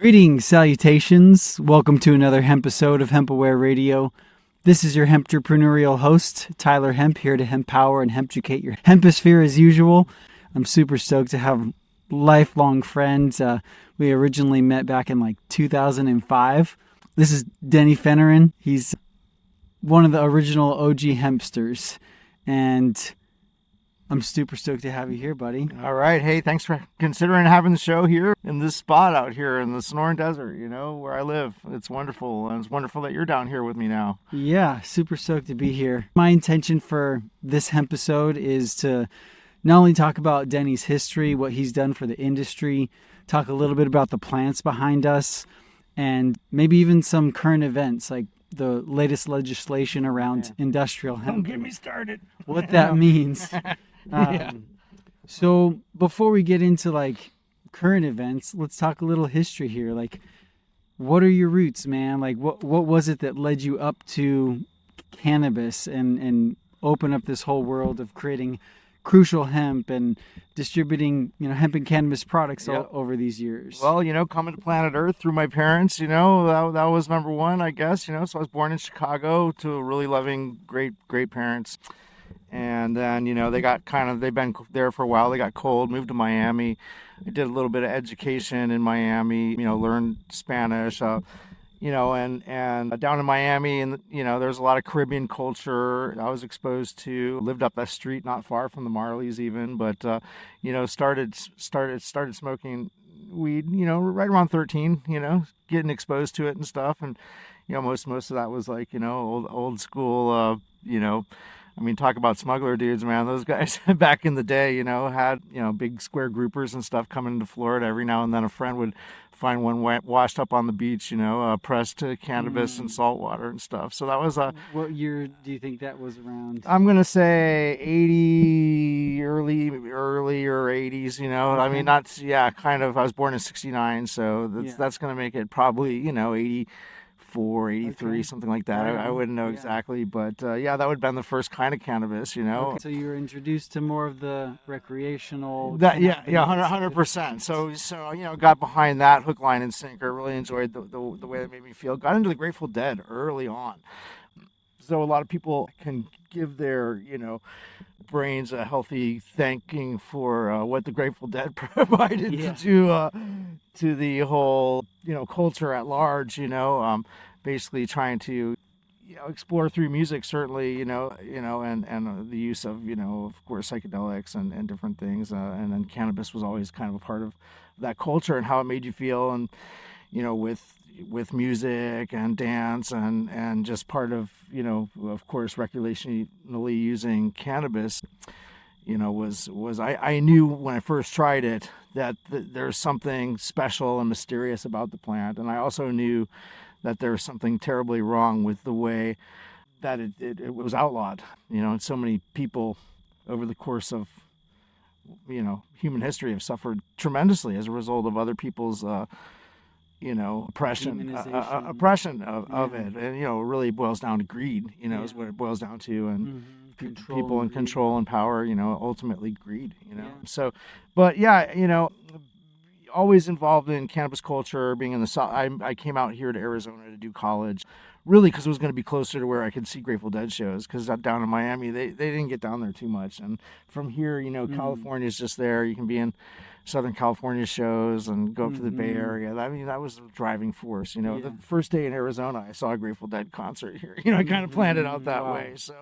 Greetings, salutations. Welcome to another Hemp episode of HempAware Radio. This is your hempterpreneurial host, Tyler Hemp, here to HempAware and hemp-educate your hemposphere as usual. I'm super stoked to have lifelong friends. We originally met back in 2005. This is Denny Finneran. He's one of the original OG hempsters, and I'm super stoked to have you here, buddy. All right. Hey, thanks for considering having the show here in this spot out here in the Sonoran Desert, where I live. It's wonderful. And it's wonderful that you're down here with me now. Yeah, super stoked to be here. My intention for this hemp episode is to not only talk about Denny's history, what he's done for the industry, talk a little bit about the plants behind us, and maybe even some current events like the latest legislation around industrial hemp. Don't get me started. What that means. So before we get into current events, let's talk a little history here. What are your roots, man? What was it that led you up to cannabis and open up this whole world of creating Crucial Hemp and distributing hemp and cannabis products over these years? Well, coming to planet Earth through my parents, that was number one, I guess. So I was born in Chicago to really loving, great parents. And then, they've been there for a while. They got cold, moved to Miami. I did a little bit of education in Miami, learned Spanish, and down in Miami, and, there's a lot of Caribbean culture I was exposed to. Lived up that street, not far from the Marleys even, but, started smoking weed, right around 13, getting exposed to it and stuff. And, most of that was old school, talk about smuggler dudes, man. Those guys back in the day, had, big square groupers and stuff coming into Florida. Every now and then a friend would find one washed up on the beach, pressed cannabis and salt water and stuff. So that was What year do you think that was around? I'm going to say 80, early or 80s, Okay. I was born in 69. So that's going to make it probably, 84, 83, okay. Something like that. I wouldn't know exactly, but that would have been the first kind of cannabis, Okay. So you were introduced to more of the recreational. 100%. So got behind that hook, line, and sinker. Really enjoyed the way that made me feel. Got into the Grateful Dead early on. So a lot of people can give their, brains a healthy thanking for what the Grateful Dead provided to the whole, culture at large, basically trying to, explore through music, certainly, and the use of, of course, psychedelics and different things. And then cannabis was always kind of a part of that culture and how it made you feel. And, with music and dance and just part of, of course, recreationally using cannabis, I knew when I first tried it that there's something special and mysterious about the plant. And I also knew that there was something terribly wrong with the way that it was outlawed, and so many people over the course of, human history have suffered tremendously as a result of other people's oppression of it. And, it really boils down to greed, is what it boils down to. And people in control and power, ultimately greed, So, but always involved in cannabis culture, being in the South. I came out here to Arizona to do college, really because it was going to be closer to where I could see Grateful Dead shows, because down in Miami, they didn't get down there too much. And from here, California's just there. You can be in Southern California shows and go up to the Bay Area. That was the driving force. The first day in Arizona, I saw a Grateful Dead concert here. I kind of planned it out that way. So,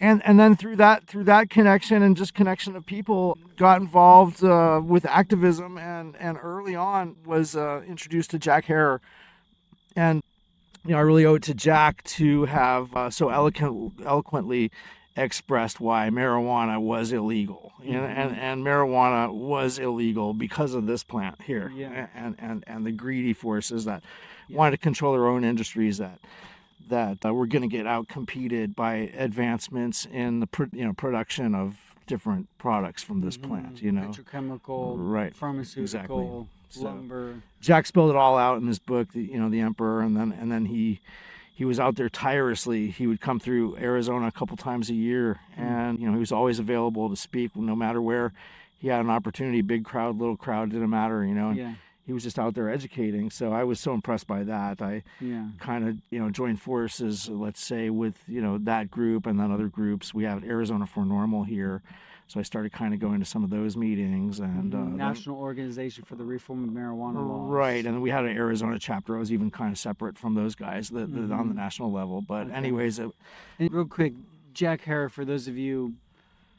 and then through that connection and just connection of people, got involved with activism and early on was introduced to Jack Herer. And I really owe it to Jack to have so eloquently expressed why marijuana was illegal, and marijuana was illegal because of this plant here, and the greedy forces that wanted to control their own industries that were going to get out competed by advancements in the production of different products from this plant, petrochemical, right, pharmaceutical, lumber. So Jack spelled it all out in his book, the Emperor, and then he was out there tirelessly. He would come through Arizona a couple times a year, and he was always available to speak no matter where he had an opportunity. Big crowd, little crowd, didn't matter. And he was just out there educating. So I was so impressed by that. I kind of, joined forces, let's say, with, that group and then other groups. We have Arizona for Normal here. So I started kind of going to some of those meetings. And National Organization for the Reform of Marijuana Laws. Right. And we had an Arizona chapter. I was even kind of separate from those guys on the national level. But anyways. And real quick, Jack Herer, for those of you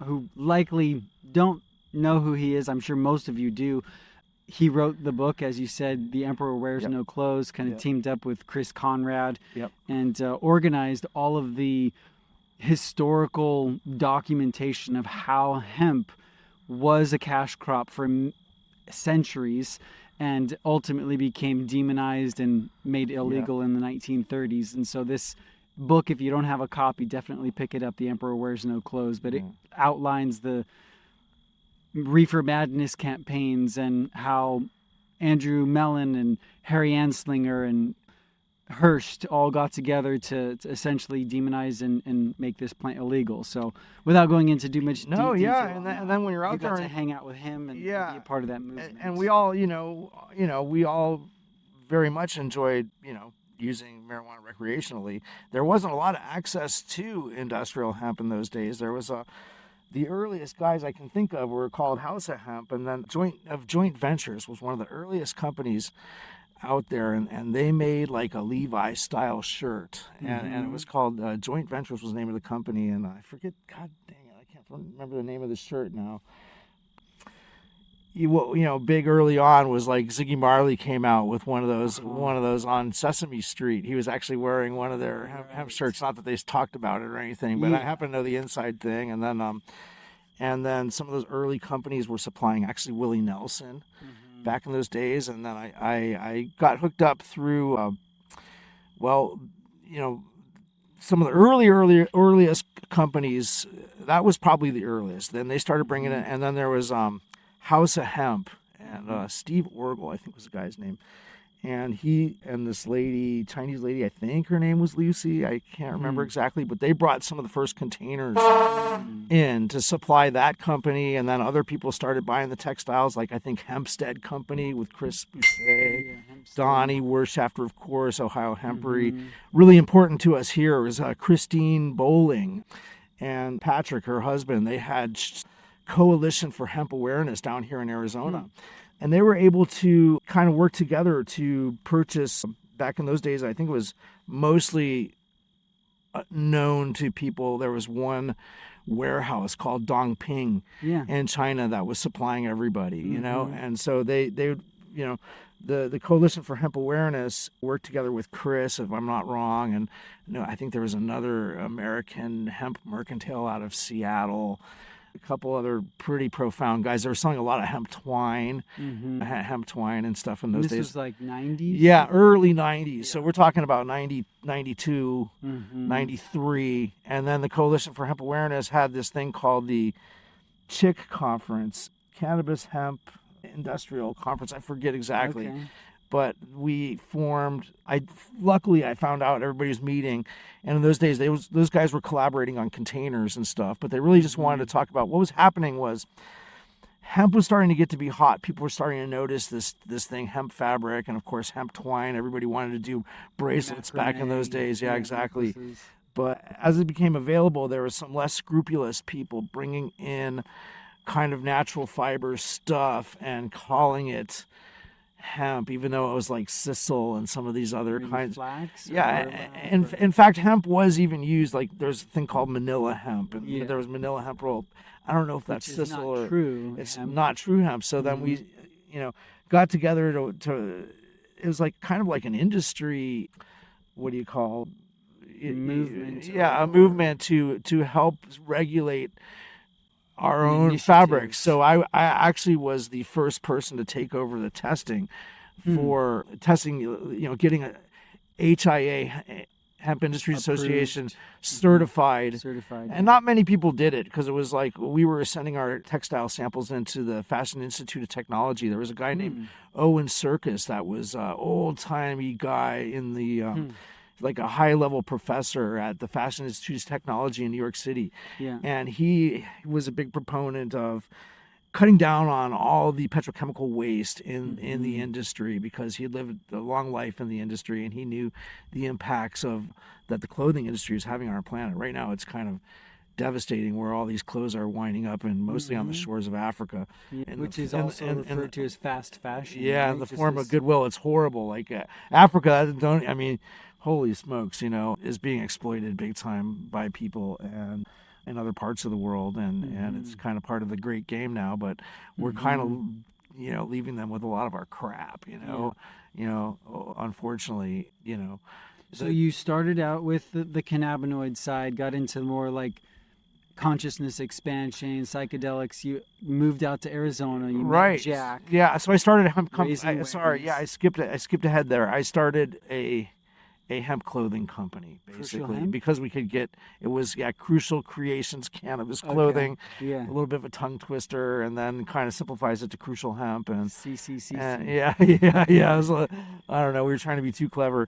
who likely don't know who he is, I'm sure most of you do. He wrote the book, as you said, The Emperor Wears No Clothes, kind of teamed up with Chris Conrad and organized all of the historical documentation of how hemp was a cash crop for centuries and ultimately became demonized and made illegal in the 1930s. And so this book, if you don't have a copy, definitely pick it up, The Emperor Wears No Clothes. But it outlines the Reefer Madness campaigns and how Andrew Mellon and Harry Anslinger and Hearst all got together to essentially demonize and make this plant illegal. So without going into too much detail, and then when you're out there to hang out with him and be a part of that movement. And we all, we all very much enjoyed, using marijuana recreationally. There wasn't a lot of access to industrial hemp in those days. There was the earliest guys I can think of were called House of Hemp, and then Joint Ventures was one of the earliest companies out there, and they made like a Levi style shirt, and it was called Joint Ventures was the name of the company, and I forget, god dang it, I can't remember the name of the shirt now. Big early on was like Ziggy Marley came out with one of those on Sesame Street. He was actually wearing one of their hemp shirts. Not that they talked about it or anything, but I happen to know the inside thing. And then some of those early companies were supplying actually Willie Nelson back in those days. And then I got hooked up through, some of the earliest companies. That was probably the earliest. Then they started bringing it, and then there was House of Hemp, and Steve Orgel, I think was the guy's name. And he and this lady, Chinese lady, I think her name was Lucy, I can't remember exactly, but they brought some of the first containers in to supply that company, and then other people started buying the textiles, like I think Hempstead Company with Chris Boucher, Donnie Wershafter, of course, Ohio Hempery. Really important to us here was Christine Bowling and Patrick, her husband. They had Coalition for Hemp Awareness down here in Arizona. And they were able to kind of work together to purchase, back in those days, I think it was mostly known to people. There was one warehouse called Dongping in China that was supplying everybody, and so they the Coalition for Hemp Awareness worked together with Chris, if I'm not wrong, and I think there was another American hemp mercantile out of Seattle. A couple other pretty profound guys. They were selling a lot of hemp twine, hemp twine and stuff in those days. This was like 90s? Yeah, early 90s. Yeah. So we're talking about 90, 92, 93. And then the Coalition for Hemp Awareness had this thing called the CHIC Conference, Cannabis Hemp Industrial Conference. I forget exactly. Okay. But we formed, luckily I found out everybody was meeting, and in those days those guys were collaborating on containers and stuff, but they really just wanted to talk about what was happening. Was hemp was starting to get to be hot. People were starting to notice this thing, hemp fabric, and of course hemp twine. Everybody wanted to do bracelets back in those days. Yeah, exactly. But as it became available, there was some less scrupulous people bringing in kind of natural fiber stuff and calling it hemp, even though it was like sisal and some of these other kinds. Flax? In fact, hemp was even used. Like there's a thing called Manila hemp, and there was Manila hemp roll. I don't know if that's sisal or true. It's not true hemp. So then we, got together to. It was like kind of like an industry. What do you call? Movement. A movement to help regulate our own fabrics. So I actually was the first person to take over the testing for testing, getting a HIA, Hemp Industries Association certified. And not many people did it because it was like we were sending our textile samples into the Fashion Institute of Technology. There was a guy named Owen Circus that was an old-timey guy in the like a high-level professor at the Fashion Institute of Technology in New York City. Yeah. And he was a big proponent of cutting down on all the petrochemical waste in the industry, because he had lived a long life in the industry and he knew the impacts that the clothing industry is having on our planet. Right now, it's kind of devastating where all these clothes are winding up, and mostly on the shores of Africa, which is also referred to as fast fashion. Yeah, right? in the form of goodwill. It's horrible. Like Africa, holy smokes, is being exploited big time by people and in other parts of the world, and it's kind of part of the great game now. But we're kind of leaving them with a lot of our crap. Unfortunately, So you started out with the cannabinoid side, got into more like consciousness expansion, psychedelics. You moved out to Arizona. You met Jack. Yeah. So I started a hemp company. Raising I skipped ahead there. I started a hemp clothing company, basically, because we could get, it was Crucial Creations cannabis clothing, a little bit of a tongue twister, and then kind of simplifies it to Crucial Hemp and CCC. It was I don't know, we were trying to be too clever,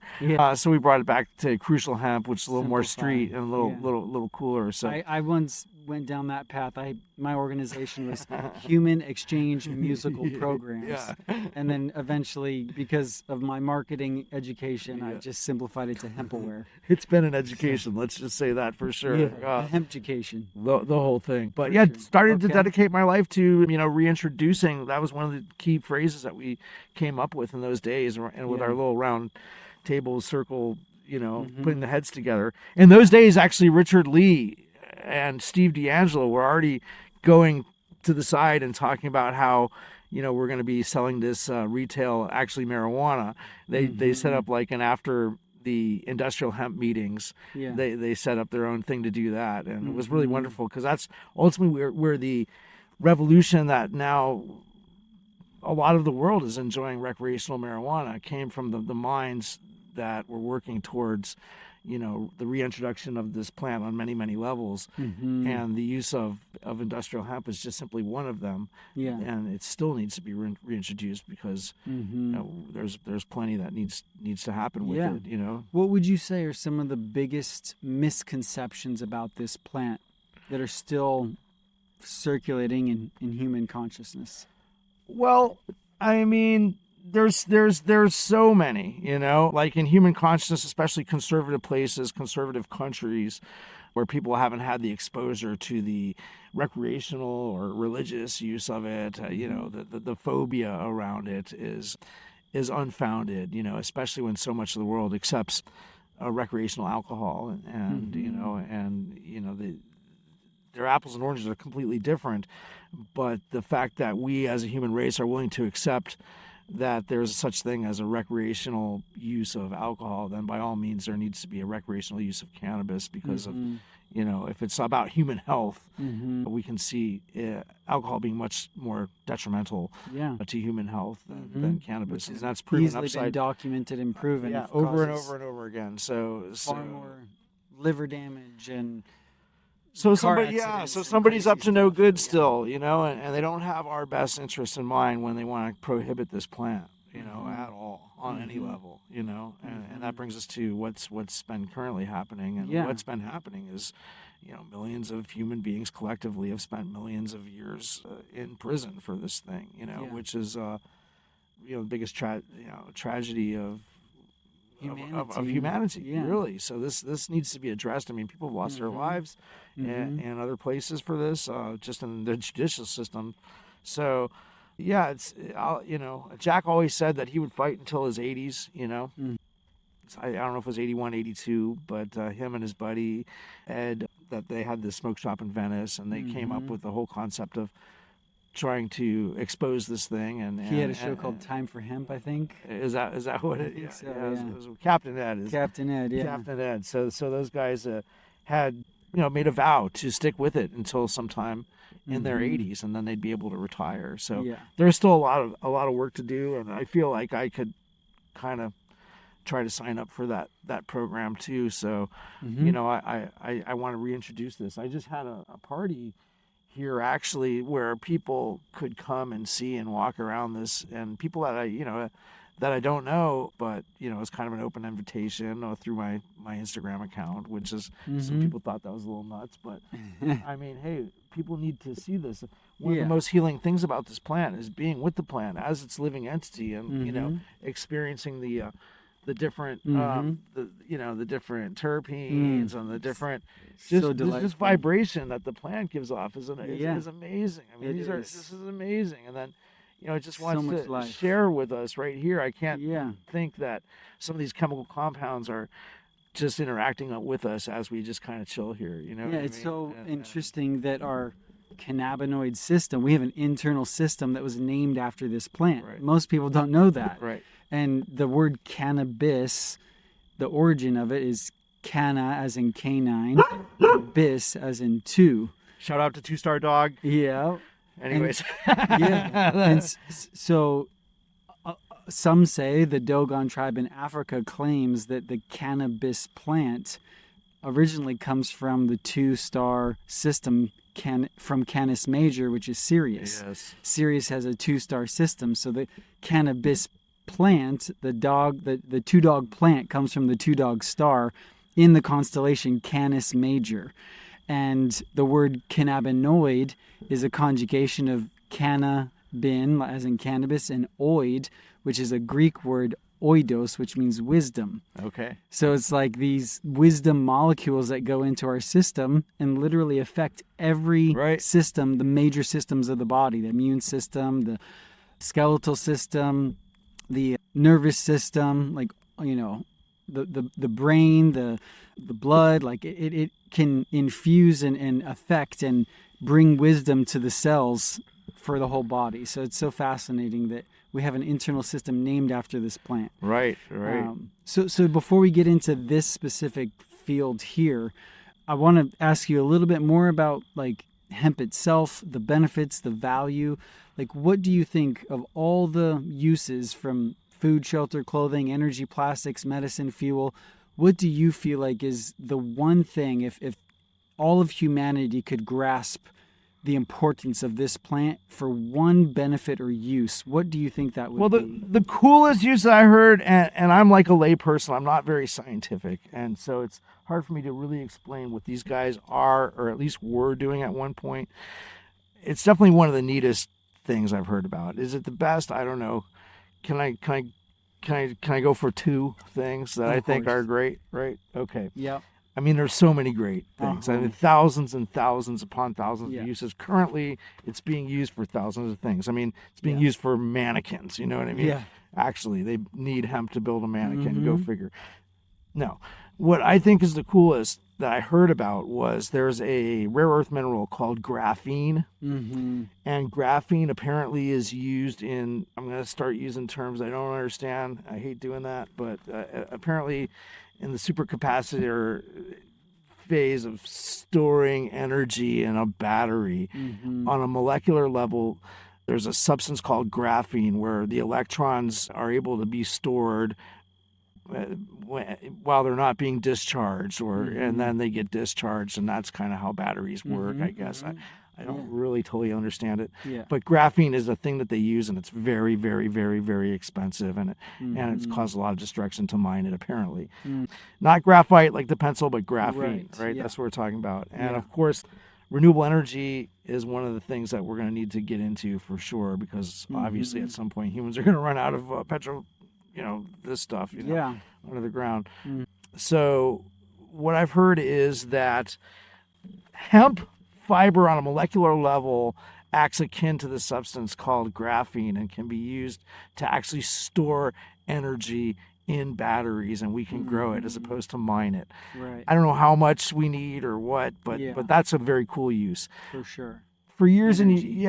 so we brought it back to Crucial Hemp, which is a little more street and a little cooler. So I once went down that path. My organization was Human Exchange Musical Programs, and then eventually, because of my marketing education, I just simplified it to HempAware. It's been an education, let's just say that for sure. Hemp-education. The whole thing. But started to dedicate my life to reintroducing. That was one of the key phrases that we came up with in those days, and with our little round table circle, putting the heads together. In those days, actually, Richard Lee and Steve D'Angelo were already going to the side and talking about how we're going to be selling this retail, actually marijuana. They set up like after the industrial hemp meetings, they set up their own thing to do that, and it was really wonderful, because that's ultimately where the revolution that now a lot of the world is enjoying recreational marijuana came from the minds that were working towards the reintroduction of this plant on many, many levels, and the use of industrial hemp is just simply one of them. And it still needs to be reintroduced, because there's plenty that needs to happen with it. What would you say are some of the biggest misconceptions about this plant that are still circulating in human consciousness? Well, I mean, there's so many, like in human consciousness, especially conservative places, conservative countries, where people haven't had the exposure to the recreational or religious use of it. The phobia around it is unfounded, especially when so much of the world accepts recreational alcohol, and their apples and oranges are completely different. But the fact that we as a human race are willing to accept that there's such thing as a recreational use of alcohol, then by all means there needs to be a recreational use of cannabis, because of if it's about human health, we can see alcohol being much more detrimental to human health than cannabis, and that's proven easily been documented and proven over and over and over again. So far more liver damage and So somebody's up to no good still, and they don't have our best interests in mind when they want to prohibit this plant, at all on any level, and that brings us to what's been currently happening, and what's been happening is, millions of human beings collectively have spent millions of years in prison for this thing, which is, the biggest tragedy of humanity, really. So this needs to be addressed. I mean, people have lost their lives and other places for this, just in the judicial system. So, it's Jack always said that he would fight until his 80s. I don't know if it was 81, 82, but him and his buddy Ed, that they had this smoke shop in Venice, and they came up with the whole concept of trying to expose this thing, and he had a show called Time for Hemp, I think. Is that what it is? So, it was Captain Ed. Captain Ed, Captain Ed. So those guys had made a vow to stick with it until sometime in their 80s, and then they'd be able to retire. So there's still a lot of work to do, and I feel like I could kind of try to sign up for that program too. So I want to reintroduce this. I just had a party here actually where people could come and see and walk around this, and people that I don't know, but it's kind of an open invitation through my Instagram account, which is some people thought that was a little nuts, but I mean, hey, people need to see this. one of the most healing things about this plant is being with the plant as its living entity, and you know, experiencing the different the different terpenes and the different just vibration that the plant gives off is amazing. I mean, this is amazing. And then, you know, it just wants to share with us right here. I can't think that some of these chemical compounds are just interacting with us as we just kind of chill here, you know. It's so interesting that our cannabinoid system, we have an internal system that was named after this plant. Right. Most people don't know that. Right. And the word cannabis, the origin of it is canna as in canine, bis as in two. Shout out to 2-Star Dog. Yeah. Anyways. And so some say the Dogon tribe in Africa claims that the cannabis plant originally comes from the 2-star system from Canis Major, which is Sirius. Yes. Sirius has a 2-star system, so the cannabis plant, the 2-dog plant, comes from the 2-dog star in the constellation Canis Major. And the word cannabinoid is a conjugation of cannabin, as in cannabis, and oid, which is a Greek word oidos, which means wisdom. Okay. So it's like these wisdom molecules that go into our system and literally affect every system, the major systems of the body, the immune system, the skeletal system, the nervous system, like, you know, the brain, the blood, like it can infuse and affect and bring wisdom to the cells for the whole body. So it's so fascinating that we have an internal system named after this plant. Right. So before we get into this specific field here, I want to ask you a little bit more about like hemp itself, the benefits, the value. Like, what do you think of all the uses from food, shelter, clothing, energy, plastics, medicine, fuel? What do you feel like is the one thing, if all of humanity could grasp the importance of this plant for one benefit or use, what do you think that would be? Well, the coolest use I heard, and I'm like a layperson, I'm not very scientific, and so it's hard for me to really explain what these guys are, or at least were doing at one point. It's definitely one of the neatest things I've heard about. Is it the best? I don't know. Can I go for two things that I think are great? Right? Okay. Yeah. I mean, there's so many great things. I mean, thousands and thousands upon thousands of uses. Currently, it's being used for thousands of things. I mean, it's being used for mannequins. You know what I mean? Yeah. Actually, they need hemp to build a mannequin. Go figure. No. What I think is the coolest that I heard about was there's a rare earth mineral called graphene. And graphene apparently is used in, I'm going to start using terms I don't understand. I hate doing that. But apparently in the supercapacitor phase of storing energy in a battery on a molecular level, there's a substance called graphene where the electrons are able to be stored while they're not being discharged, and then they get discharged, and that's kind of how batteries work, I guess. I don't really totally understand it, but graphene is a thing that they use, and it's very, very, very, very expensive, and it's caused a lot of destruction to mine it, apparently. Not graphite like the pencil, but graphene, right? That's what we're talking about. And of course, renewable energy is one of the things that we're going to need to get into for sure, because obviously at some point humans are going to run out of petrol, this stuff, under the ground. So what I've heard is that hemp fiber on a molecular level acts akin to the substance called graphene and can be used to actually store energy in batteries, and we can grow it as opposed to mine it. Right. I don't know how much we need or what, but that's a very cool use. For sure. For years energy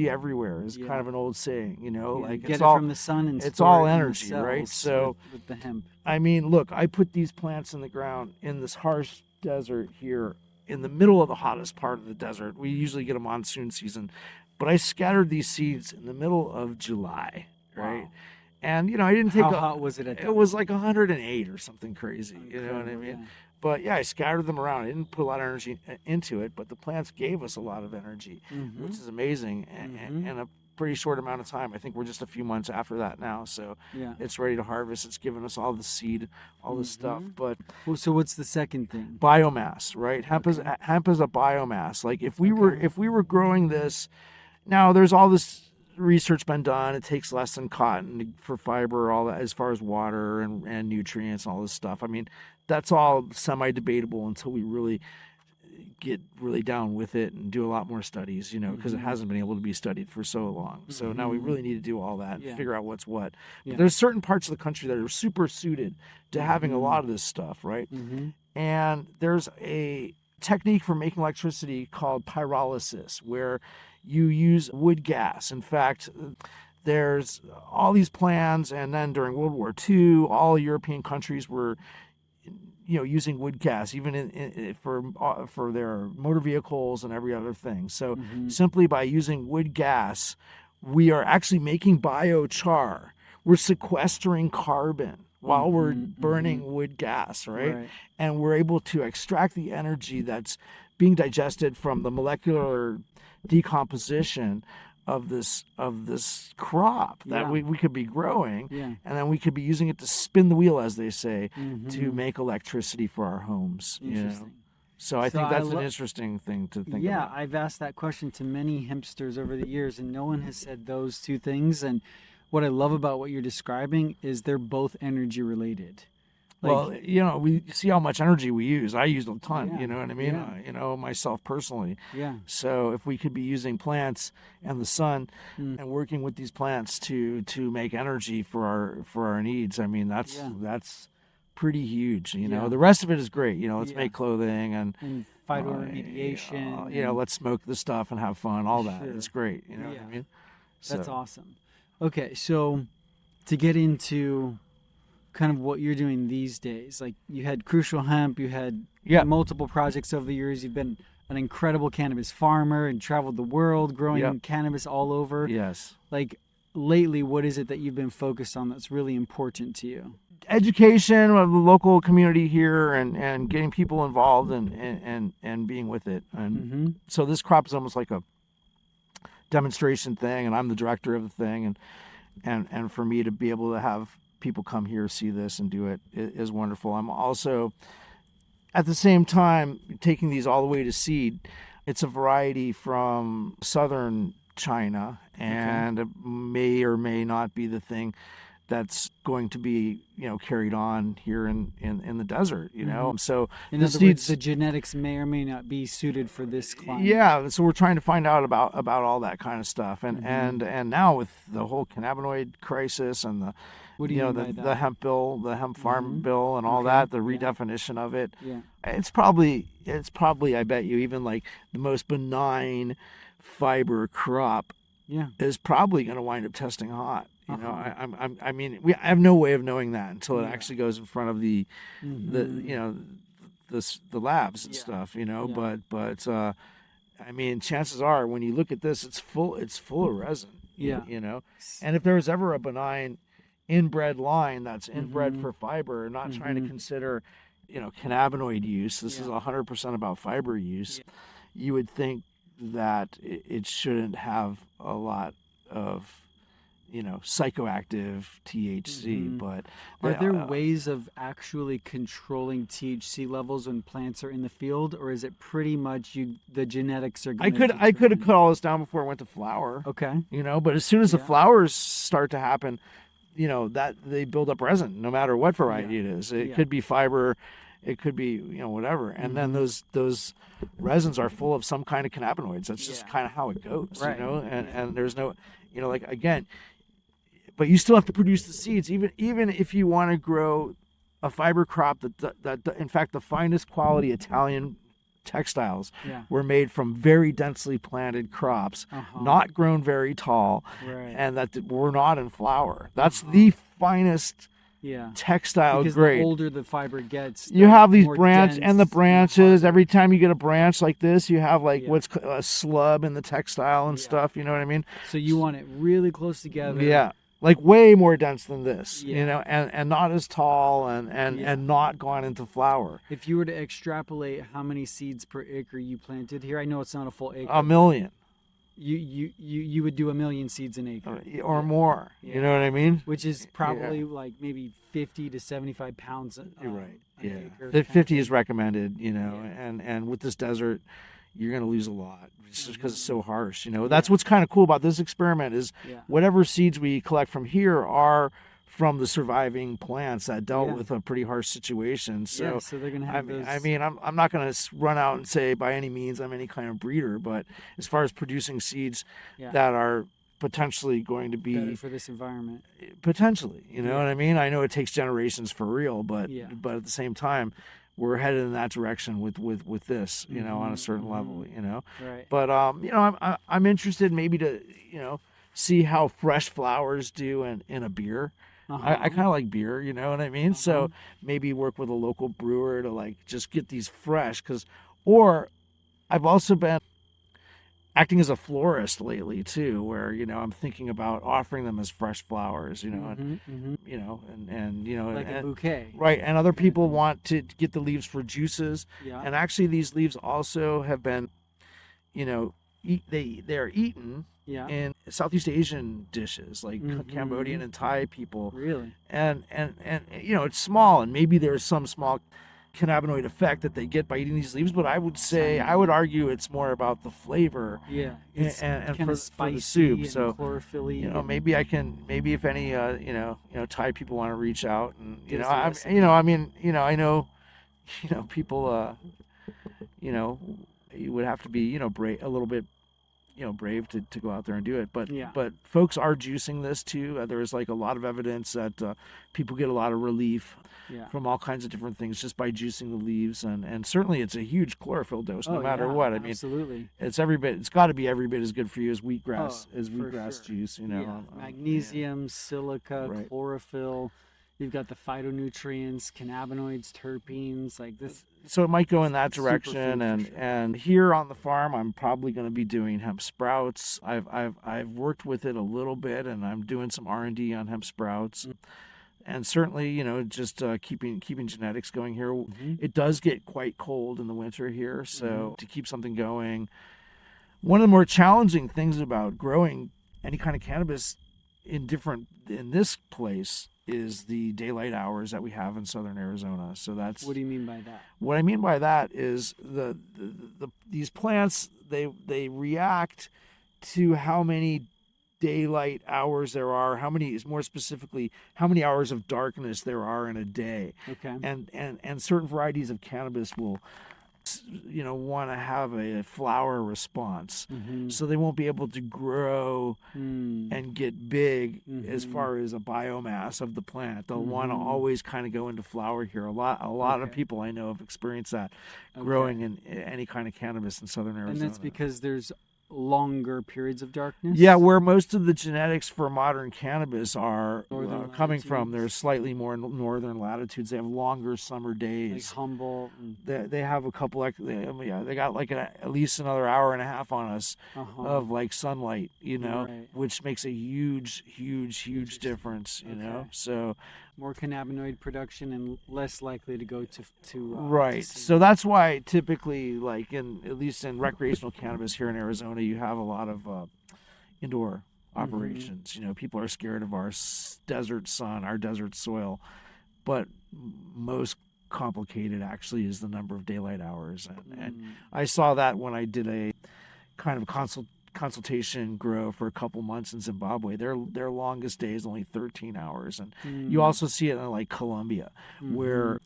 everywhere is kind of an old saying, like get it's it all from the sun and it's all energy, right? So with the hemp. I mean, look, I put these plants in the ground in this harsh desert here in the middle of the hottest part of the desert. We usually get a monsoon season, but I scattered these seeds in the middle of July, right? Wow. And I didn't take. How hot was it? It was like 108 or something crazy. You know what I mean? Yeah. But I scattered them around. I didn't put a lot of energy into it, but the plants gave us a lot of energy, which is amazing. And pretty short amount of time. I think we're just a few months after that now, so it's ready to harvest. It's given us all the seed, all the stuff. But so what's the second thing? Biomass, right? Hemp is a biomass. Like if we were growing this, now there's all this research been done. It takes less than cotton for fiber, all that, as far as water and nutrients and all this stuff. I mean, that's all semi-debatable until we really get really down with it and do a lot more studies, because it hasn't been able to be studied for so long. So now we really need to do all that and figure out what's what. But there's certain parts of the country that are super suited to having a lot of this stuff, right? And there's a technique for making electricity called pyrolysis, where you use wood gas. In fact, there's all these plans, and then during World War II, all European countries were using wood gas, even for their motor vehicles and every other thing. So simply by using wood gas, we are actually making biochar. We're sequestering carbon while we're burning wood gas, right? And we're able to extract the energy that's being digested from the molecular decomposition of this crop that we could be growing, and then we could be using it to spin the wheel, as they say, to make electricity for our homes. So I think that's an interesting thing to think about. Yeah, I've asked that question to many hempsters over the years, and no one has said those two things. And what I love about what you're describing is they're both energy related. Well, we see how much energy we use. I use a ton, you know what I mean? Myself personally. Yeah. So if we could be using plants and the sun and working with these plants to make energy for our needs, I mean, that's pretty huge, The rest of it is great, let's make clothing and phytoremediation. Let's smoke the stuff and have fun, all that. It's great, what I mean? That's awesome. Okay, so to get into kind of what you're doing these days, like you had Crucial Hemp, you had multiple projects over the years. You've been an incredible cannabis farmer and traveled the world growing cannabis all over. Yes. Like lately, what is it that you've been focused on that's really important to you? Education of the local community here and getting people involved and being with it. And so this crop is almost like a demonstration thing, and I'm the director of the thing, and for me to be able to have people come here, see this, and do it is wonderful. I'm also, at the same time, taking these all the way to seed. It's a variety from southern China, and it may or may not be the thing that's going to be, carried on here in the desert, So in other words, the genetics may or may not be suited for this climate. Yeah, so we're trying to find out about all that kind of stuff, and now with the whole cannabinoid crisis and the the hemp bill, the hemp farm bill, and all that, the redefinition of it. Yeah. It's probably I bet you even like the most benign fiber crop is probably going to wind up testing hot. I mean, I have no way of knowing that until it actually goes in front of the labs and stuff. But I mean, chances are when you look at this, it's full of resin. And if there was ever a benign inbred line that's inbred for fiber, not trying to consider cannabinoid use, this is 100% about fiber use, you would think that it shouldn't have a lot of psychoactive THC, but are there ways of actually controlling THC levels when plants are in the field, or is it pretty much the genetics are going I could have cut all this down before it went to flower. Okay. But as soon as the flowers start to happen, that they build up resin no matter what variety it is. It could be fiber, it could be whatever, and then those resins are full of some kind of cannabinoids. That's just kind of how it goes, right. And there's no like, again, but you still have to produce the seeds, even if you want to grow a fiber crop that in fact the finest quality Italian textiles were made from very densely planted crops, not grown very tall, and that were not in flower. That's the finest textile because grade. The older the fiber gets, you have these branches, and the branches, every time you get a branch like this, you have like what's a slub in the textile and stuff, you know what I mean? So you want it really close together. Yeah. Like way more dense than this, and not as tall and not gone into flower. If you were to extrapolate how many seeds per acre you planted here, I know it's not a full acre. 1 million. you would do 1 million seeds an acre or more. Yeah. You know what I mean? Which is probably like maybe 50 to 75 pounds. You're right. Yeah, acre, 50 is recommended. And with this desert, you're going to lose a lot just because it's so harsh. That's what's kind of cool about this experiment is whatever seeds we collect from here are from the surviving plants that dealt with a pretty harsh situation. So, so they're gonna have those... I'm not going to run out and say by any means I'm any kind of breeder, but as far as producing seeds that are potentially going to be better for this environment, potentially, what I mean? I know it takes generations for real, but at the same time, we're headed in that direction with this, on a certain level, Right. But I'm interested maybe to see how fresh flowers do in a beer. I kind of like beer, you know what I mean? So maybe work with a local brewer to like just get these fresh, or I've also been acting as a florist lately too, where I'm thinking about offering them as fresh flowers, and like a bouquet, right? And other people want to get the leaves for juices, and actually these leaves also have been, they're eaten in Southeast Asian dishes like Cambodian and Thai people. Really? And it's small, and maybe there's some small cannabinoid effect that they get by eating these leaves, but I would argue it's more about the flavor. Yeah. And for the soup. So chlorophyll-y. maybe if any Thai people want to reach out, and I know people you would have to be brave, a little bit brave to go out there and do it, but folks are juicing this too. There is like a lot of evidence that people get a lot of relief from all kinds of different things just by juicing the leaves, and certainly it's a huge chlorophyll dose no matter what. I mean, absolutely, it's got to be every bit as good for you as wheatgrass juice. Magnesium, silica, chlorophyll. You've got the phytonutrients, cannabinoids, terpenes, like this. So it might go in that direction, and here on the farm, I'm probably going to be doing hemp sprouts. I've worked with it a little bit, and I'm doing some R&D on hemp sprouts, and certainly just keeping genetics going here. It does get quite cold in the winter here, so to keep something going, one of the more challenging things about growing any kind of cannabis in this place is the daylight hours that we have in southern Arizona. So that's... What do you mean by that? What I mean by that is these plants, they react to how many daylight hours there are, more specifically, how many hours of darkness there are in a day. Okay. And certain varieties of cannabis will want to have a flower response, so they won't be able to grow and get big as far as a biomass of the plant. They'll want to always kind of go into flower here. A lot of people I know have experienced that growing in any kind of cannabis in southern Arizona. And that's because there's longer periods of darkness? Yeah, where most of the genetics for modern cannabis are coming from. They're slightly more northern latitudes. They have longer summer days. Like Humboldt. They have a couple, they got like at least another hour and a half on us of like sunlight, which makes a huge difference, So more cannabinoid production and less likely to go to right. So that's why typically, like at least in recreational cannabis here in Arizona, you have a lot of indoor operations. People are scared of our desert sun, our desert soil, but most complicated actually is the number of daylight hours, and I saw that when I did a kind of consultation grow for a couple months in Zimbabwe. Their longest day is only 13 hours, and you also see it in like Colombia, where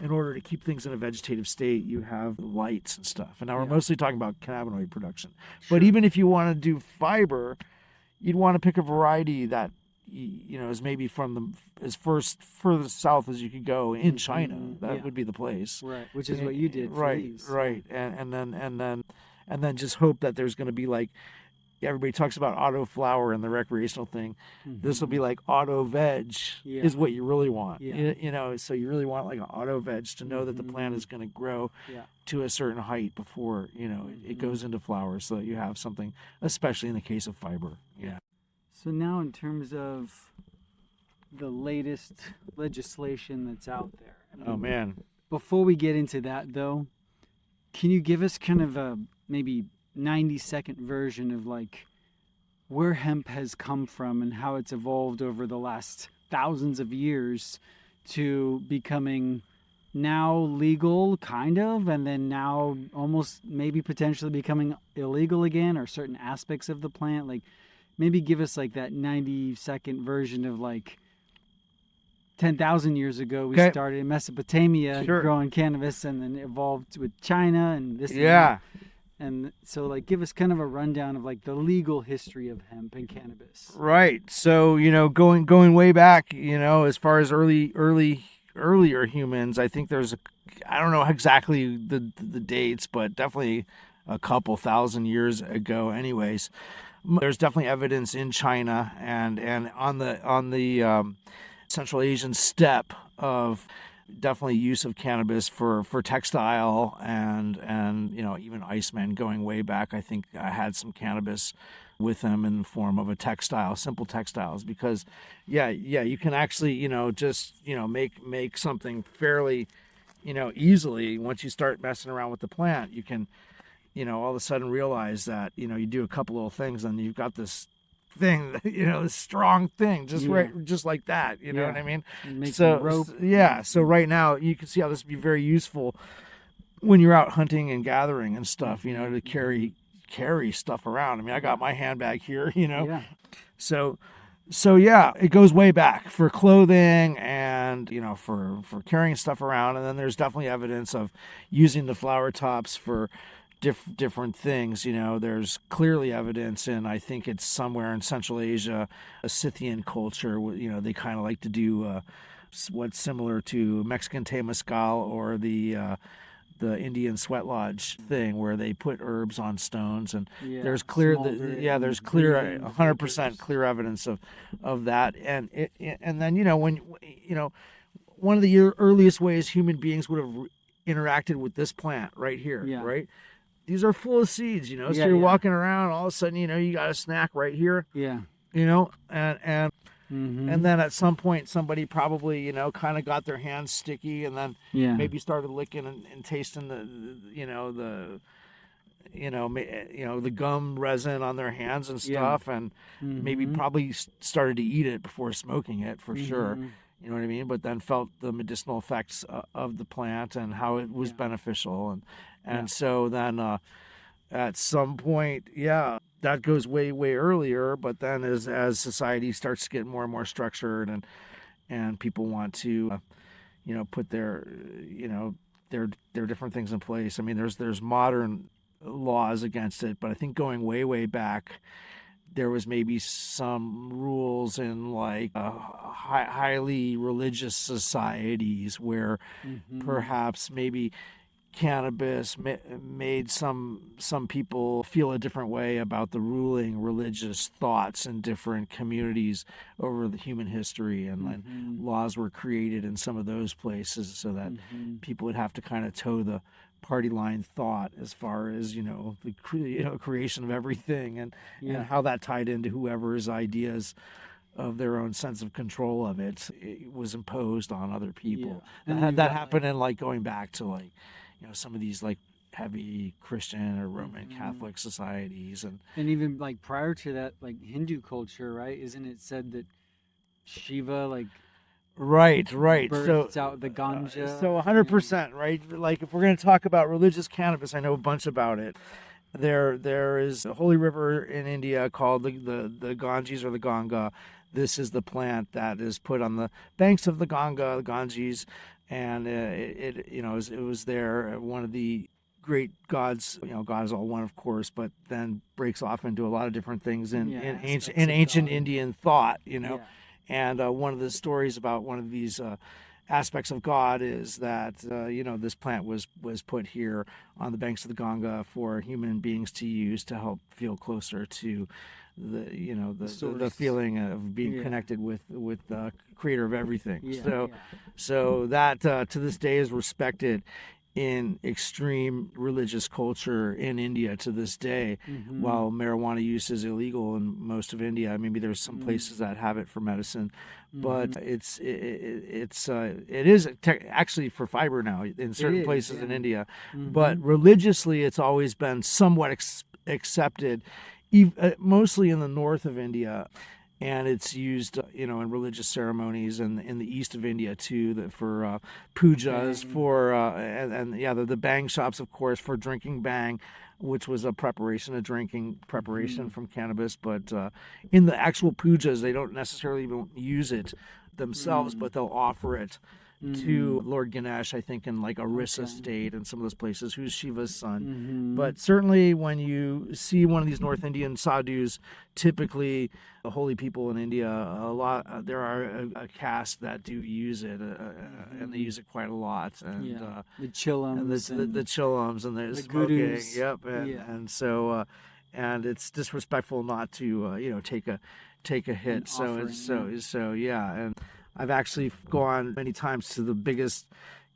in order to keep things in a vegetative state, you have lights and stuff. And now we're mostly talking about cannabinoid production. Sure. But even if you want to do fiber, you'd want to pick a variety that is maybe from furthest south as you could go in China. That would be the place, right? Which is what you did, right? And then just hope that there's going to be like, everybody talks about auto flower and the recreational thing. This will be like auto veg is what you really want. So you really want like an auto veg to know that the plant is going to grow to a certain height before it goes into flower, so that you have something, especially in the case of fiber. So now, in terms of the latest legislation that's out there, oh man! Before we get into that, though, can you give us kind of a maybe 90-second version of like where hemp has come from and how it's evolved over the last thousands of years to becoming now legal, kind of, and then now almost maybe potentially becoming illegal again, or certain aspects of the plant. Like, maybe give us like that 90-second version of like 10,000 years ago we started in Mesopotamia growing cannabis, and then evolved with China and this. And so, like, give us kind of a rundown of like the legal history of hemp and cannabis. Right. So, going way back, as far as earlier humans, I think I don't know exactly the dates, but definitely a couple thousand years ago anyways. There's definitely evidence in China and on the Central Asian steppe of definitely use of cannabis for textile and even Iceman going way back. I think I had some cannabis with them in the form of a textile, simple textiles, because you can actually make something fairly easily. Once you start messing around with the plant, you can all of a sudden realize that you do a couple little things and you've got this thing, this strong thing, just like that, you know what I mean? So right now you can see how this would be very useful when you're out hunting and gathering and stuff, to carry stuff around. I mean, I got my handbag here, So it goes way back for clothing and for carrying stuff around. And then there's definitely evidence of using the flower tops for different things. There's clearly evidence, and I think it's somewhere in Central Asia, a Scythian culture. They kind of like to do what's similar to Mexican Temazcal or the Indian sweat lodge thing, where they put herbs on stones, and there's clear 100% clear evidence of that. And then when one of the earliest ways human beings would have interacted with this plant right here, right? These are full of seeds, so you're walking around, all of a sudden, you got a snack right here, and then at some point somebody probably, kind of got their hands sticky, and then maybe started licking and tasting the gum resin on their hands and stuff, and maybe probably started to eat it before smoking it for sure. You know what I mean? But then felt the medicinal effects of the plant and how it was beneficial. And so then at some point, that goes way, way earlier. But then as society starts to get more and more structured and people want to, put their different things in place. I mean, there's modern laws against it, but I think going way, way back, there was maybe some rules in like highly religious societies where perhaps maybe cannabis made some people feel a different way about the ruling religious thoughts in different communities over the human history, and then laws were created in some of those places so that people would have to kind of toe the party line thought as far as the creation of everything and how that tied into whoever's ideas of their own sense of control of it was imposed on other people. And that happened in like going back to like some of these like heavy Christian or Roman Catholic societies, and even like prior to that, like Hindu culture, right? Isn't it said that Shiva like Right. Burns out the ganja. So 100%, right? Like if we're going to talk about religious cannabis, I know a bunch about it. There is a holy river in India called the Ganges or the Ganga. This is the plant that is put on the banks of the Ganges, and it was there. One of the great gods, God is all one, of course, but then breaks off into a lot of different things in ancient Indian thought, And one of the stories about one of these aspects of God is that this plant was put here on the banks of the Ganga for human beings to use to help feel closer to the feeling of being connected with the creator of everything. So that to this day is respected in extreme religious culture in India to this day. While marijuana use is illegal in most of India, maybe there's some places that have it for medicine, but it is actually for fiber now in certain places in India. But religiously, it's always been somewhat accepted, mostly in the north of India. And it's used, in religious ceremonies and in the east of India too, for pujas, for the bang shops, of course, for drinking bang, which was a drinking preparation from cannabis. But in the actual pujas, they don't necessarily even use it themselves, but they'll offer it to Lord Ganesh, I think, in like Orissa state and some of those places, who's Shiva's son. But certainly when you see one of these North Indian sadhus, typically the holy people in India, there are a caste that do use it, and they use it quite a lot. And the chillums, and the chillums, and there's the smoking. gurus. Yep, and so and it's disrespectful not to take a hit. So and I've actually gone many times to the biggest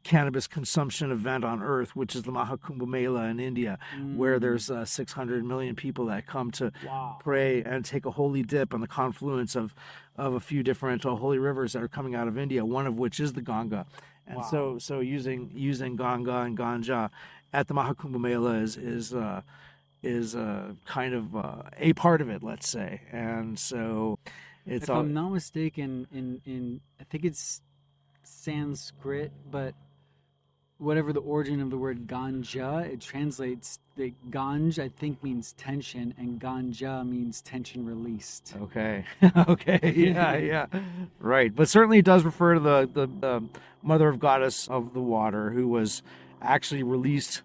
cannabis consumption event on earth, which is the Mahakumbh Mela in India, where there's 600 million people that come to pray and take a holy dip on the confluence of a few different holy rivers that are coming out of India, one of which is the Ganga. And so using Ganga and Ganja at the Mahakumbh Mela is kind of a part of it, let's say. And so if I'm not mistaken, in I think it's Sanskrit, but whatever the origin of the word ganja, it translates, the ganj I think means tension, and ganja means tension released. Okay. Yeah. Right. But certainly it does refer to the mother of goddess of the water, who was actually released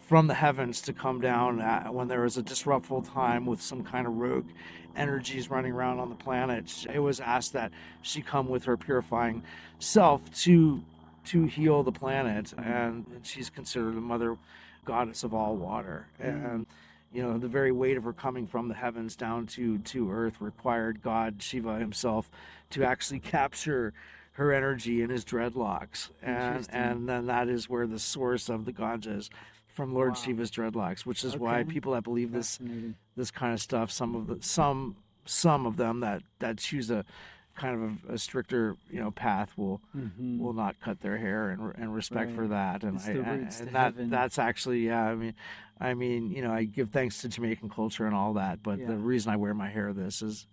from the heavens to come down when there was a disruptful time with some kind of rogue energies running around on the planet. It was asked that she come with her purifying self to heal the planet, and she's considered the mother goddess of all water. And the very weight of her coming from the heavens down to earth required God Shiva himself to actually capture her energy in his dreadlocks, and then that is where the source of the ganja is, from Lord Shiva's dreadlocks, which is why people that believe this kind of stuff, some of them that choose a kind of a stricter path will not cut their hair and respect for that, and that's actually I mean I give thanks to Jamaican culture and all that, but the reason I wear my hair is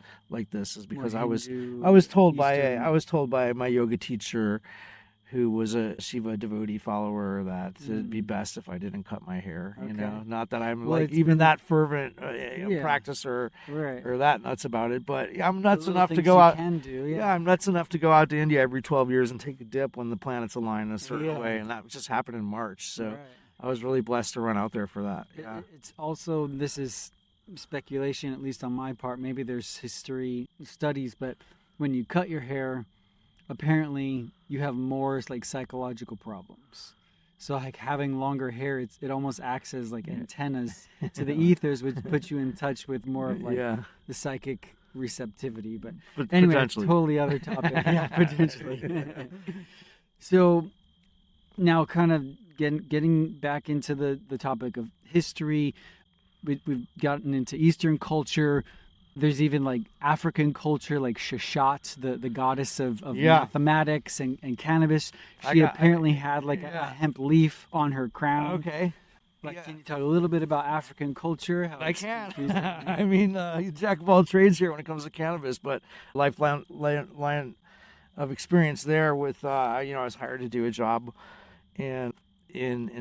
because I was told by my yoga teacher, who was a Shiva devotee follower, that it'd be best if I didn't cut my hair. Not that I'm even that fervent practicer or that nuts about it, but I'm nuts enough to go out. I'm nuts enough to go out to India every 12 years and take a dip when the planets align in a certain way, and that just happened in March. So I was really blessed to run out there for that. It's also, this is speculation, at least on my part. Maybe there's history studies, but when you cut your hair, apparently you have more like psychological problems. So like having longer hair, it almost acts as like antennas to the ethers, which puts you in touch with more of like the psychic receptivity. But anyway, totally other topic. Potentially. So now kind of getting back into the topic of history, we've gotten into Eastern culture. There's even like African culture, like Shashat, the goddess of mathematics and cannabis. She apparently had like a hemp leaf on her crown. Okay. Can you talk a little bit about African culture? I can. I mean, jack of all trades here when it comes to cannabis, but lifeline of experience there with, I was hired to do a job in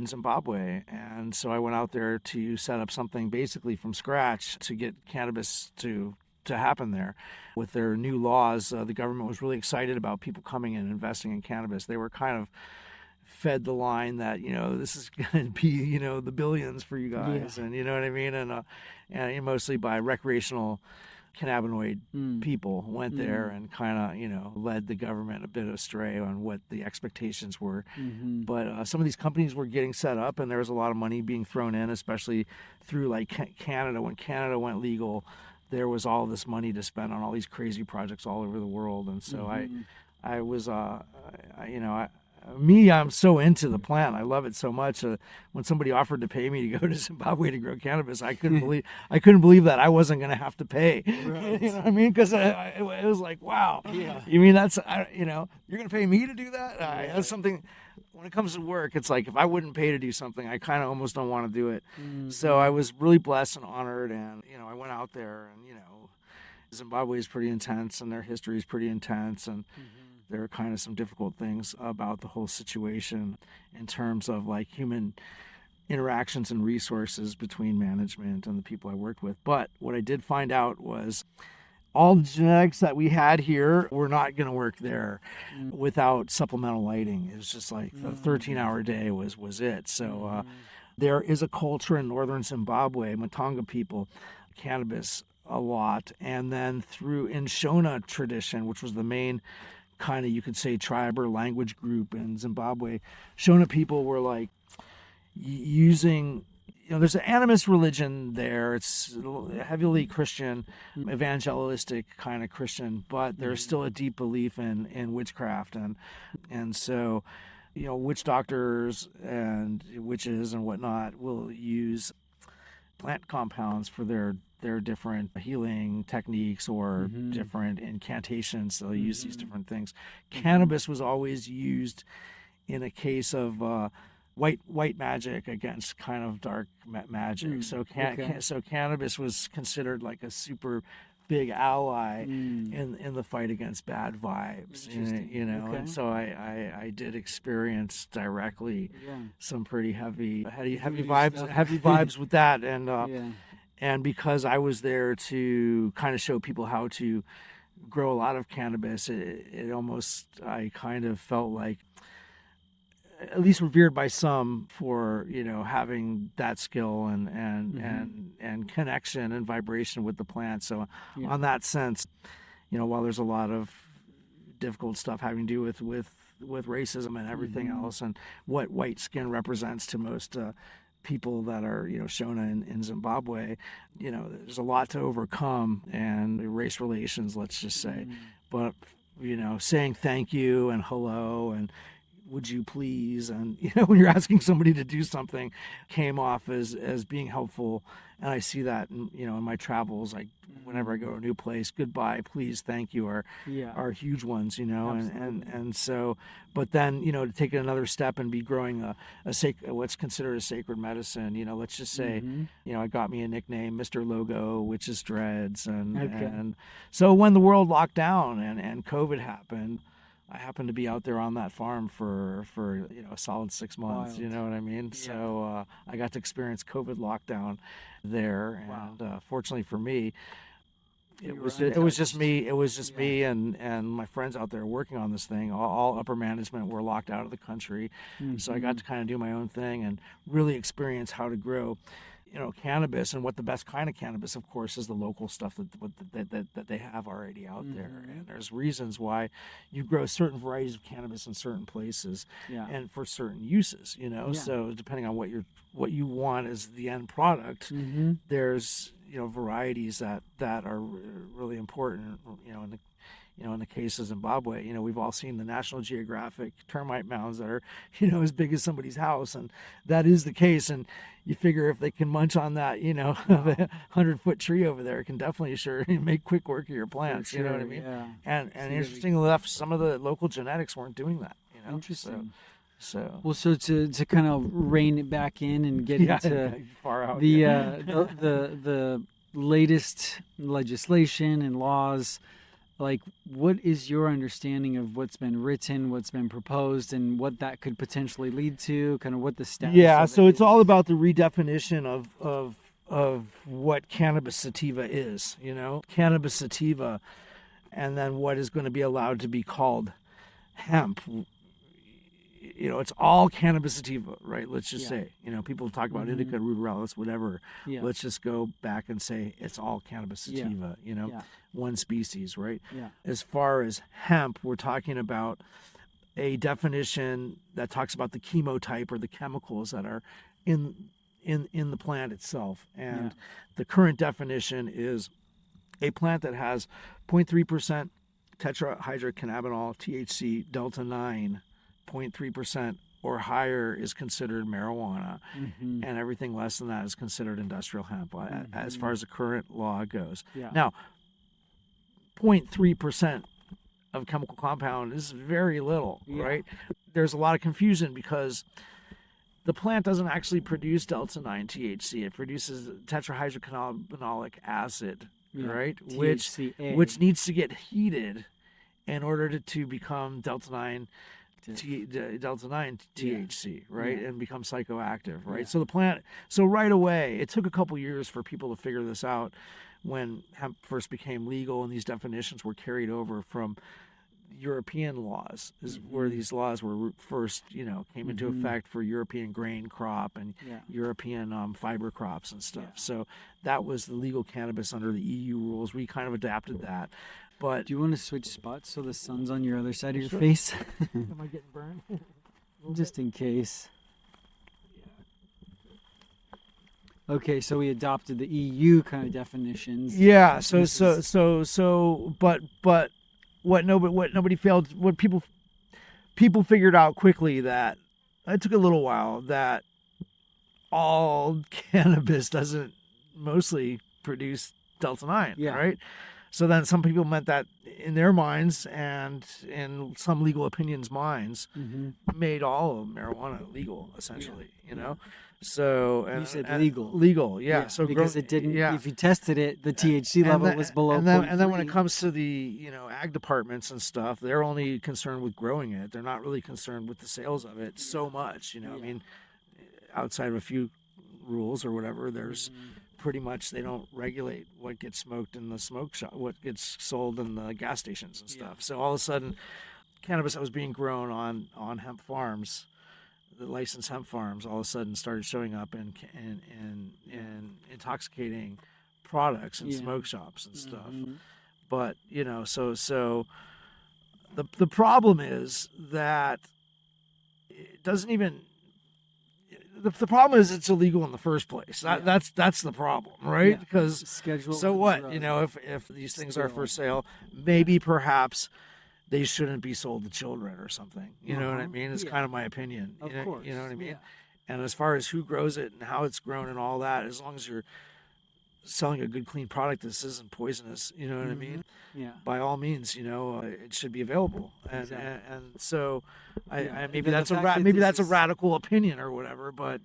Zimbabwe, and so I went out there to set up something basically from scratch to get cannabis to happen there. With their new laws, the government was really excited about people coming and investing in cannabis. They were kind of fed the line that this is going to be the billions for you guys, and you know what I mean, and mostly by recreational cannabinoid people went there and kind of led the government a bit astray on what the expectations were. But some of these companies were getting set up, and there was a lot of money being thrown in, especially through like Canada. When Canada went legal, there was all this money to spend on all these crazy projects all over the world, and so I was I'm so into the plant. I love it so much. When somebody offered to pay me to go to Zimbabwe to grow cannabis, I couldn't believe that I wasn't going to have to pay. Right. You know what I mean? Because it was like, wow. Yeah. You mean you're going to pay me to do that? That's something. When it comes to work, it's like if I wouldn't pay to do something, I kind of almost don't want to do it. Mm-hmm. So I was really blessed and honored, and I went out there, and Zimbabwe is pretty intense, and their history is pretty intense, and there are kind of some difficult things about the whole situation in terms of like human interactions and resources between management and the people I worked with. But what I did find out was all the genetics that we had here were not going to work there without supplemental lighting. It was just like the 13-hour day was it. So there is a culture in northern Zimbabwe, Matanga people, cannabis a lot. And then in Shona tradition, which was the main kind of, you could say, tribe or language group in Zimbabwe, Shona people were like using, there's an animist religion there. It's heavily Christian, evangelistic kind of Christian, but there's still a deep belief in witchcraft. And so, witch doctors and witches and whatnot will use plant compounds for their different healing techniques or different incantations. They'll use these different things. Cannabis was always used in a case of white magic against kind of dark magic. So cannabis was considered like a super big ally in the fight against bad vibes. And so I did experience directly some pretty heavy vibes with that, and because I was there to kind of show people how to grow a lot of cannabis, it almost, I kind of felt like at least revered by some for having that skill and connection and vibration with the plant. So on that sense, while there's a lot of difficult stuff having to do with racism and everything else, and what white skin represents to most people that are Shona in Zimbabwe, there's a lot to overcome, and race relations, let's just say. But saying thank you and hello and would you please, and when you're asking somebody to do something, came off as being helpful. And I see that in my travels, whenever I go to a new place, goodbye, please, thank you are huge ones, and so, but then to take it another step and be growing a what's considered a sacred medicine, let's just say, I got me a nickname, Mr. Logo, which is dreads, and so when the world locked down and COVID happened, I happened to be out there on that farm for a solid 6 months. Wild. You know what I mean? Yeah. So I got to experience COVID lockdown there, and fortunately for me, it was just me. It was just me and my friends out there working on this thing. All upper management were locked out of the country, so I got to kind of do my own thing and really experience how to grow cannabis, and what the best kind of cannabis, of course, is the local stuff that they have already out there. And there's reasons why you grow certain varieties of cannabis in certain places and for certain uses, so depending on what you want as the end product, there's varieties that are really important, in the case of Zimbabwe, we've all seen the National Geographic termite mounds that are, as big as somebody's house. And that is the case. And you figure if they can munch on that, 100-foot tree over there, it can definitely make quick work of your plants. You know what I mean? Yeah. And interestingly enough, some of the local genetics weren't doing that, Interesting. So to kind of rein it back in and get into far out, the latest legislation and laws, like, what is your understanding of what's been written, what's been proposed, and what that could potentially lead to? Kind of what the status? Yeah, so it's all about the redefinition of what cannabis sativa is. Cannabis sativa, and then what is going to be allowed to be called hemp. It's all cannabis sativa, right? Let's just say, people talk about indica, ruderalis, whatever. Yeah. Let's just go back and say it's all cannabis sativa, one species, right? Yeah. As far as hemp, we're talking about a definition that talks about the chemotype or the chemicals that are in the plant itself. And the current definition is a plant that has 0.3% tetrahydrocannabinol, THC, delta 9 0.3% or higher is considered marijuana, and everything less than that is considered industrial hemp, as far as the current law goes. Yeah. Now, 0.3% of chemical compound is very little, right? There's a lot of confusion because the plant doesn't actually produce delta-9 THC. It produces tetrahydrocannabinolic acid, right? THCA. Which needs to get heated in order to become delta-9 THC, right? And become psychoactive, right? So right away, it took a couple years for people to figure this out when hemp first became legal and these definitions were carried over from European laws, is where these laws were first, came into effect for European grain crop and European fiber crops and stuff. So that was the legal cannabis under the EU rules. We kind of adapted that. But do you want to switch spots so the sun's on your other side of your face? Am I getting burned? Just in case. Okay, so we adopted the EU kind of definitions. Yeah. But what people figured out quickly, that it took a little while, that all cannabis doesn't mostly produce delta-9, right? So then some people meant that in their minds and in some legal opinions' minds, made all of marijuana legal, essentially, So you said legal. Legal, yeah. So because it didn't. If you tested it, the THC level was below. And then when it comes to the ag departments and stuff, they're only concerned with growing it. They're not really concerned with the sales of it so much. I mean, outside of a few rules or whatever, there's pretty much they don't regulate what gets smoked in the smoke shop, what gets sold in the gas stations and stuff. So all of a sudden, cannabis that was being grown on hemp farms, the licensed hemp farms, all of a sudden started showing up in intoxicating products and smoke shops and stuff. But so the problem is that it doesn't even. The problem is it's illegal in the first place. That's the problem, right? Because so what? If these things are for sale, maybe perhaps they shouldn't be sold to children or something. You know what I mean? It's kind of my opinion. Of course. You know what I mean? And as far as who grows it and how it's grown and all that, as long as you're selling a good, clean product, this isn't poisonous. You know what I mean? Yeah. By all means, it should be available. And so, maybe that's a radical opinion or whatever. But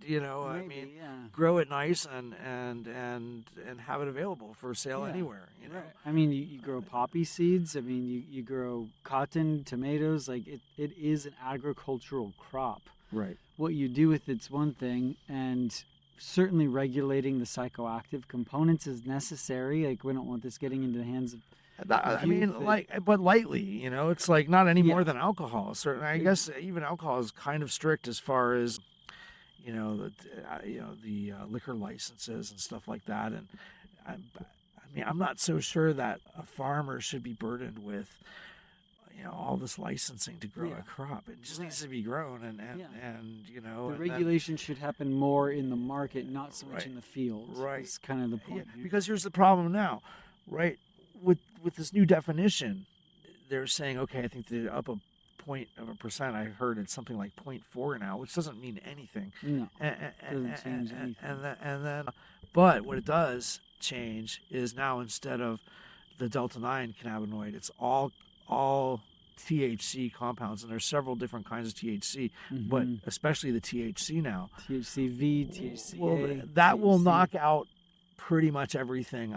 grow it nice and have it available for sale anywhere. Right. I mean, you grow poppy seeds. I mean, you grow cotton, tomatoes. Like it is an agricultural crop. Right. What you do with it's one thing, and certainly regulating the psychoactive components is necessary. Like we don't want this getting into the hands of. But lightly, it's like not any more than alcohol. Certainly, I guess even alcohol is kind of strict as far as, the liquor licenses and stuff like that. And I'm not so sure that a farmer should be burdened with, all this licensing to grow a crop. It just needs to be grown, and the regulation should happen more in the market, not so much in the field. Right, that's kind of the point. Because here's the problem now, right? With this new definition, they're saying, okay, I think the up a 0.1%. I heard it's something like 0.4 now, which doesn't mean anything. No, doesn't change anything. And then, but what it does change is now instead of the delta-9 cannabinoid, it's all THC compounds, and there's several different kinds of THC, but especially the THC now. THCV, THCA. Well, that will knock out pretty much everything.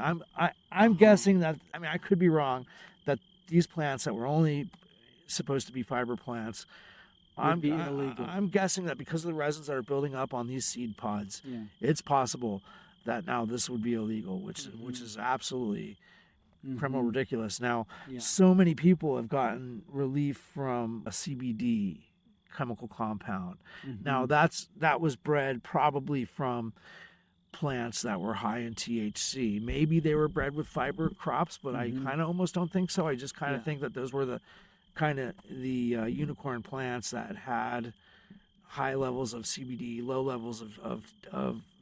I'm guessing that, I could be wrong, that these plants that were only supposed to be fiber plants would be illegal. I'm guessing that because of the resins that are building up on these seed pods, it's possible that now this would be illegal, which is absolutely criminal ridiculous. Now, so many people have gotten relief from a CBD chemical compound. Now, that was bred probably from plants that were high in THC. Maybe they were bred with fiber crops, but I kind of almost don't think so. I just kind of think that those were the unicorn plants that had high levels of CBD, low levels of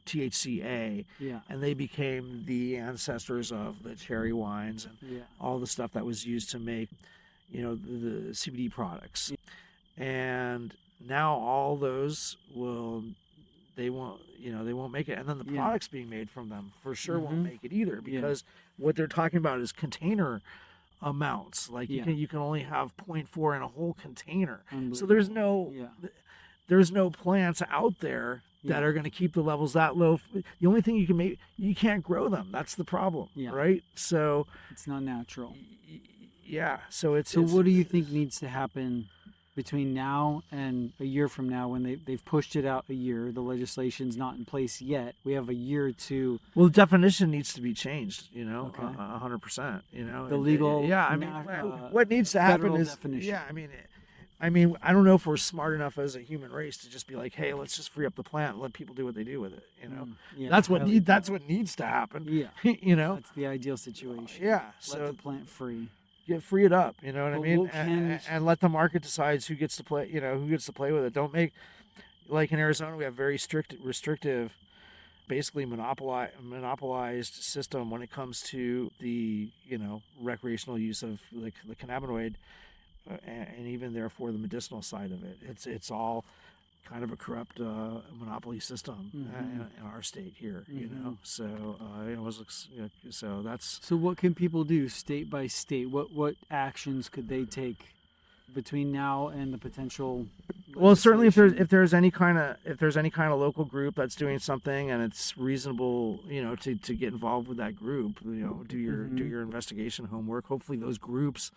THCA, and they became the ancestors of the cherry wines and all the stuff that was used to make, the CBD products. and now all those they won't make it, and then the products being made from them for sure won't make it either, because what they're talking about is container amounts. Like you can only have 0.4 in a whole container, so there's no plants out there that are going to keep the levels that low. The only thing you can't grow them. That's the problem, right? So it's not natural. So what do you think needs to happen between now and a year from now, when they've pushed it out a year? The legislation's not in place yet. We have a year to. Well, the definition needs to be changed. 100%. The legal. What needs to happen is definition. I mean, I don't know if we're smart enough as a human race to just be like, hey, let's just free up the plant and let people do what they do with it. That's what needs to happen. Yeah. That's the ideal situation. Yeah. Let the plant free. Free it up. You know what I mean? And let the market decide who gets to play. Who gets to play with it. Don't make, like in Arizona, we have very restrictive, basically monopolized system when it comes to the recreational use of like the cannabinoid. And even therefore the medicinal side of it, it's all kind of a corrupt monopoly system in our state here. So so that's. So what can people do state by state? What actions could they take between now and the potential? Well, certainly if there's any kind of local group that's doing something and it's reasonable, to get involved with that group, do your investigation homework. Hopefully those groups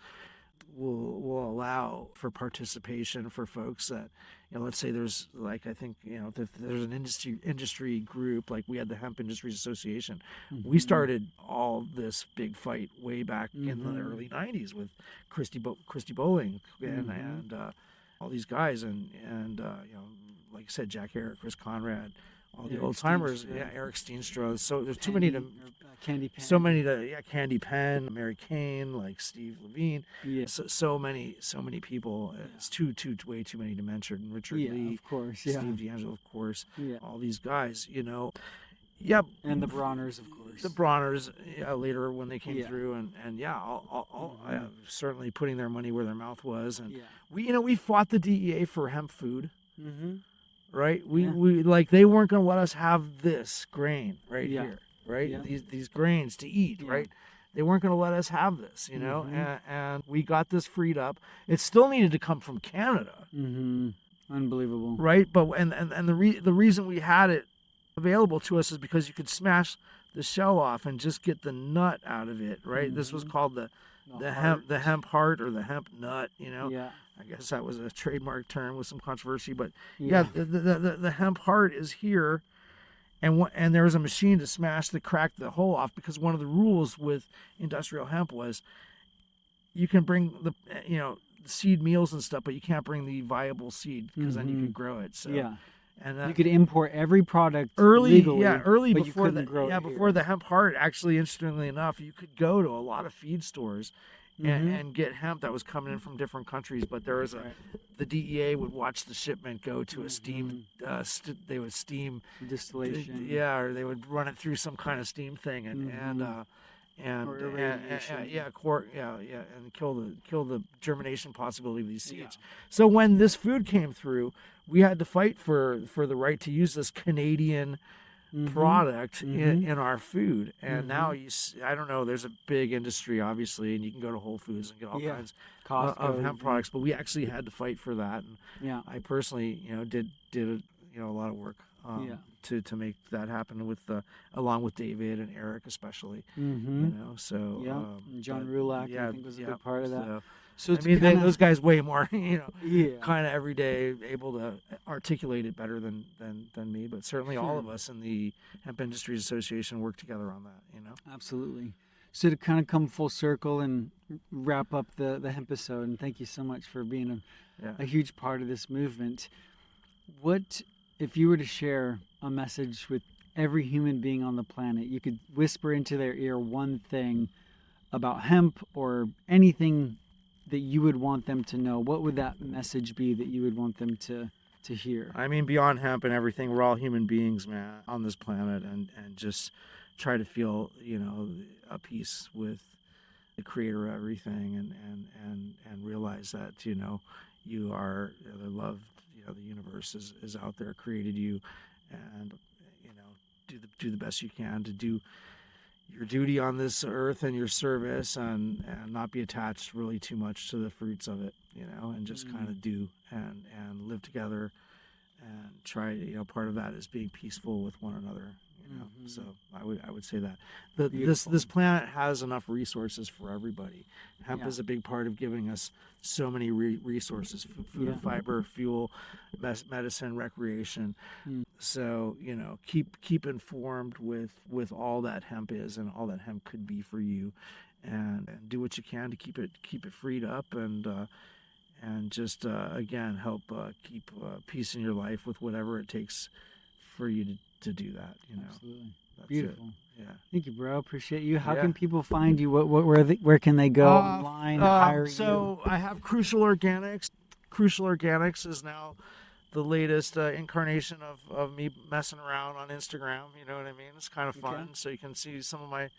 will allow for participation for folks that, let's say there's like, I think, if there's an industry group, like we had the Hemp Industries Association. We started all this big fight way back in the early 90s with Christy Bowling and all these guys and like I said, Jack Eric, Chris Conrad, all the old timers, Eric Steenstra. So there's too many to Candy Pen. So many to Candy Pen, Mary Kane, like Steve Levine. So many people. It's way too many to mention. Richard Lee, of course. Steve D'Angelo, of course. All these guys, And the Bronners, of course. The Bronners, later when they came through, and all certainly putting their money where their mouth was, and we fought the DEA for hemp food. Right, we like they weren't going to let us have this grain here, right? These grains to eat, right? They weren't going to let us have this, and we got this freed up. It still needed to come from Canada. Unbelievable, right? But and the reason we had it available to us is because you could smash the shell off and just get the nut out of it, right? This was called the hemp heart or the hemp nut, I guess that was a trademark term with some controversy, but the hemp heart is here, and there was a machine to crack the hole off, because one of the rules with industrial hemp was you can bring the seed meals and stuff, but you can't bring the viable seed, because then you can grow it. So and you could import every product legally, but before before the hemp heart. Actually, interestingly enough, you could go to a lot of feed stores and get hemp that was coming in from different countries, but there was the DEA would watch the shipment go to a steam they would steam distillation, or they would run it through some kind of steam thing and kill the germination possibility of these seeds. So when this food came through, we had to fight for the right to use this Canadian product in our food. And now I don't know, there's a big industry obviously, and you can go to Whole Foods and get all kinds of hemp products, but we actually had to fight for that. And I personally did a lot of work to make that happen along with David and Eric especially. John Rulak I think was a big part of that. So I mean, those guys way more, kind of every day able to articulate it better than me. But certainly all of us in the Hemp Industries Association work together on that. Absolutely. So to kind of come full circle and wrap up the hemp episode, and thank you so much for being a huge part of this movement. What if you were to share a message with every human being on the planet? You could whisper into their ear one thing about hemp or anything that you would want them to know. What would that message be that you would want them to hear? I mean, beyond hemp and everything, we're all human beings, man, on this planet, and just try to feel, a peace with the creator of everything, and realize that, you are loved. The universe is out there, created you, and do the best you can to do your duty on this earth and your service, and not be attached really too much to the fruits of it, and just kind of do and live together and try. Part of that is being peaceful with one another. So I would say that this planet has enough resources for everybody. Hemp is a big part of giving us so many resources: food, fiber, fuel, medicine, recreation. So keep informed with all that hemp is and all that hemp could be for you, and do what you can to keep it freed up, and just again help keep peace in your life with whatever it takes for you to do that. Absolutely. That's Beautiful. It. Yeah. Thank you, bro. Appreciate you. How can people find you? Where can they go online? Hire so I have Crucial Organics. Crucial Organics is now the latest incarnation of me messing around on Instagram. You know what I mean? It's kind of fun. So you can see some of my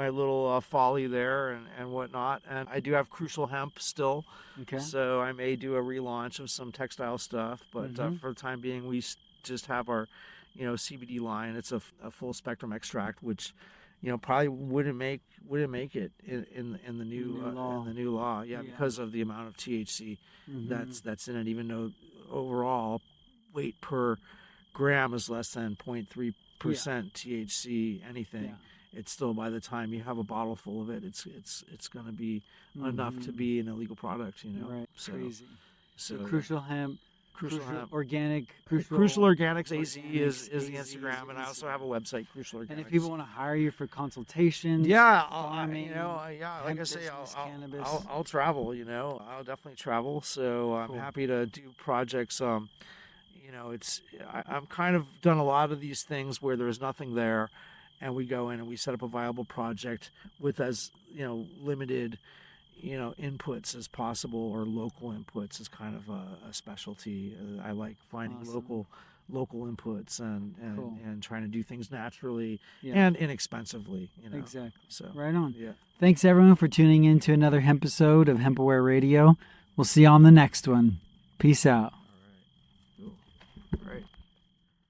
little folly there and whatnot. And I do have Crucial Hemp still. Okay. So I may do a relaunch of some textile stuff, but for the time being, we just have our CBD line. It's a full spectrum extract, which probably wouldn't make it in the new law. Because of the amount of THC that's in it. Even though overall weight per gram is less than 0.3% THC anything, it's still, by the time you have a bottle full of it, it's going to be enough to be an illegal product. Right. So, crazy. So Crucial Hemp. Crucial Hemp. Organic. Crucial Organics AZ is the Instagram, and I also have a website, Crucial Organics. And if people want to hire you for consultations, farming, like I say, cannabis, I'll travel. I'll definitely travel. So I'm happy to do projects. I'm kind of done a lot of these things where there's nothing there, and we go in and we set up a viable project with as limited inputs as possible, or local inputs is kind of a specialty. I like finding local inputs and trying to do things naturally and inexpensively. Exactly. So right on. Yeah. Thanks everyone for tuning in to another hemp episode of HempAware Radio. We'll see you on the next one. Peace out. All right. Cool. All right.